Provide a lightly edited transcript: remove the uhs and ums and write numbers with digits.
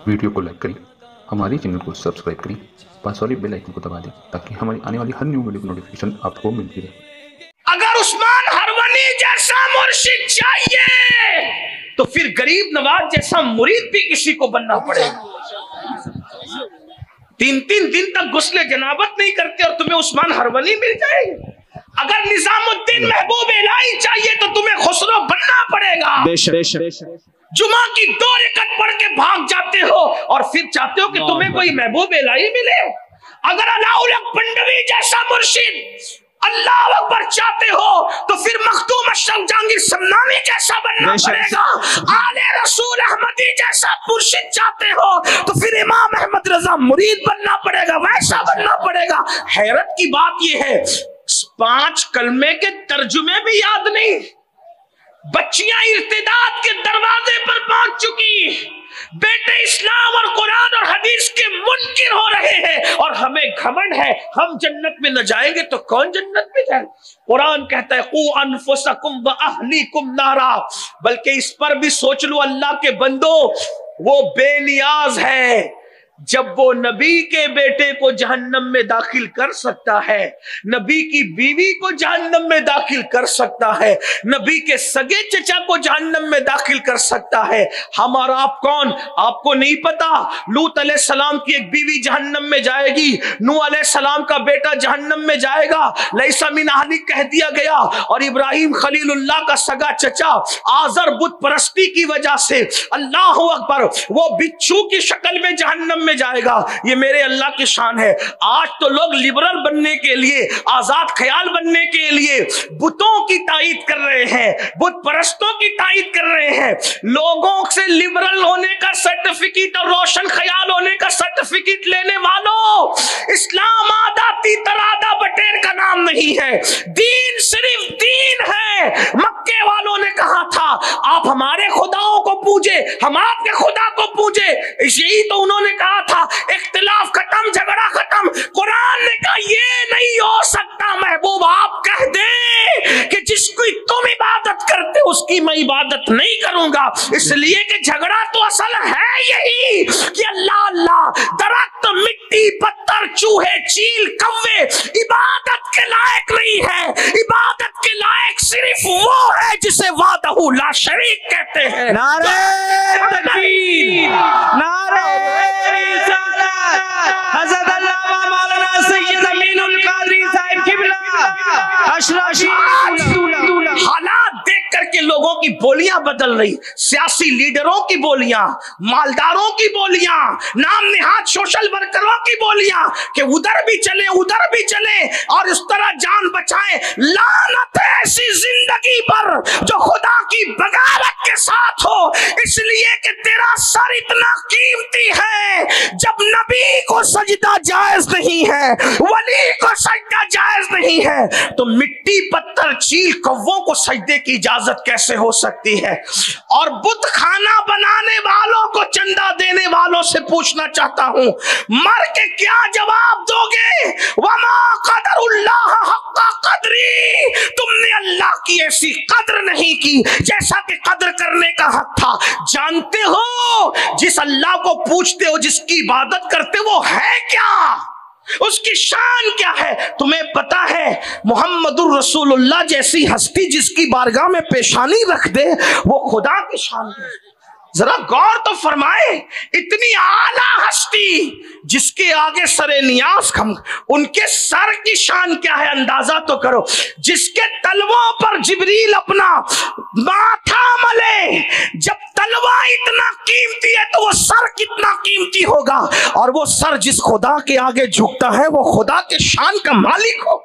Video को like करें, हमारे चैनल को सब्सक्राइब करें, पास वाले बेल आइकन को दबा दें ताकि हमारी आने वाली हर न्यू वीडियो की नोटिफिकेशन आपको मिलती रहे। अगर उस्मान हरवनी जैसा मुर्शिद चाहिए तो फिर गरीब नवाज जैसा मुरीद भी किसी को बनना पड़ेगा। 3-3 दिन तक गुस्ले जनाबत नहीं करते और तुम्हें उस्मान हरवनी मिल जाएगी। अगर निजामुद्दीन महबूब इलाही चाहिए तो तुम्हें खुसरो बनना पड़ेगा। जुमा की 2 रकअत पढ़ के भाग जाते हो और फिर चाहते हो कि तुम्हें कोई महबूब इलाही मिले। अगर अलाउल हक पंडवी जैसा मुर्शिद अल्लाह अकबर चाहते हो तो फिर मखदूम अशरफ जहांगीर समनानी जैसा बनना पड़ेगा। आले रसूल अहमदी जैसा मुर्शिद चाहते हो तो फिर इमाम अहमद रजा मुरीद बनना पड़ेगा, वैसा बनना पड़ेगा। हैरत की बात यह है 5 कलमे के तर्जुमे भी याद नहीं। बच्चियां इर्तिदाद के दरवाजे पर पहुंच चुकी, बेटे इस्लाम और कुरान और हदीस के मुनकिर हो रहे हैं और हमें घमंड है हम जन्नत में न जाएंगे तो कौन जन्नत में जाए। कुरान कहता है कू अनफुसकुम व अहलीकुम नारा, बल्कि इस पर भी सोच लो अल्लाह के बंदो, वो बेनियाज है जब वो नबी के बेटे को जहन्नम में दाखिल कर सकता है, नबी की बीवी को जहन्नम में दाखिल कर सकता है, नबी के सगे चचा को जहन्नम में दाखिल कर सकता है। हमारा आप कौन, आपको नहीं पता। लूत अलैहिस्सलाम की एक बीवी जहन्नम में जाएगी, नूह अलैहिस्सलाम का बेटा जहन्नम में जाएगा, लैसा मिन अहली कह दिया गया। और इब्राहिम खलीलुल्लाह का सगा चचा आजर बुत परस्ती की वजह से अल्लाह अकबर वो बिच्छू की शक्ल में जहन्नम में जाएगा। ये मेरे अल्लाह की शान है। आज तो लोग लिबरल बनने के लिए, आजाद ख्याल बनने के लिए बुतों की तायीद कर रहे हैं, बुत परस्तों की तायीद कर रहे हैं। लोगों से लिबरल होने का सर्टिफिकेट और रोशन ख्याल होने का सर्टिफिकेट लेने वालों, इस्लाम आदाती तरादा बटेर का नाम नहीं है, दीन सिर्फ दीन है। मक्के वालों ने कहा था आप हमारे खुदाओं को पूजे, हम आपके खुदा को पूजे, यही तो उन्होंने कहा था। इख्तिलाफ खत्म, झगड़ा खत्म। कुरान ने कहा ये नहीं हो सकता महबूब, आप कह दे कि जिसकी तुम इबादत करते उसकी मैं इबादत नहीं करूंगा। इसलिए कि झगड़ा तो असल है यही कि अल्लाह अल्लाह, दरख्त मिट्टी पत्थर चूहे चील कौवे इबादत के लायक नहीं है। इबादत के लायक सिर्फ वो है जिसे वादहू ला शरीक कहते हैं। नारे तकबीर, नारे हज़रत अल्लामा मौलाना सैयद अमीनुल कादरी साहिब किबला अशरफी। हालात देख करके लोगों की बोलियां बदल रही, सियासी लीडरों की बोलियां, मालदारों की बोलियां, नाम निहाद सोशल वर्करों की बोलियां कि उधर भी चले उधर भी चले और इस तरह जान बचाएं। लानत है ऐसी जिंदगी पर जो खुदा की बगावत के साथ हो, इसलिए कि तेरा सर इतना कीमती है। जब नबी को सजदा जायज नहीं है, वली को सजदा जायज नहीं है, तो मिट्टी पत्थर चील कौवों को सजदे की इजाजत कैसे हो सकती है। और बुत खाना बनाने वालों को चंदा देने वालों से पूछना चाहता हूं, मर के क्या जवाब दोगे। वमा कदरुल्लाह हक्का कदरी, तुमने अल्लाह की ऐसी कद्र नहीं की जैसा कि कद्र करने का हक था। जानते हो जिस अल्लाह को पूछते हो, जिसकी इबादत करते हो, वो है क्या, उसकी शान क्या है तुम्हें पता है। मोहम्मदुर रसूलुल्लाह जैसी हस्ती जिसकी बारगाह में पेशानी रख दे वो खुदा की शान है। जरा गौर तो फरमाए, इतनी आला हस्ती जिसके आगे सरे नियाज खम, उनके सर की शान क्या है अंदाजा तो करो। जिसके तलवों पर जिब्रील अपना माथा मले, जब तलवा इतना कीमती है तो वो सर कितना कीमती होगा। और वो सर जिस खुदा के आगे झुकता है वो खुदा के शान का मालिक हो।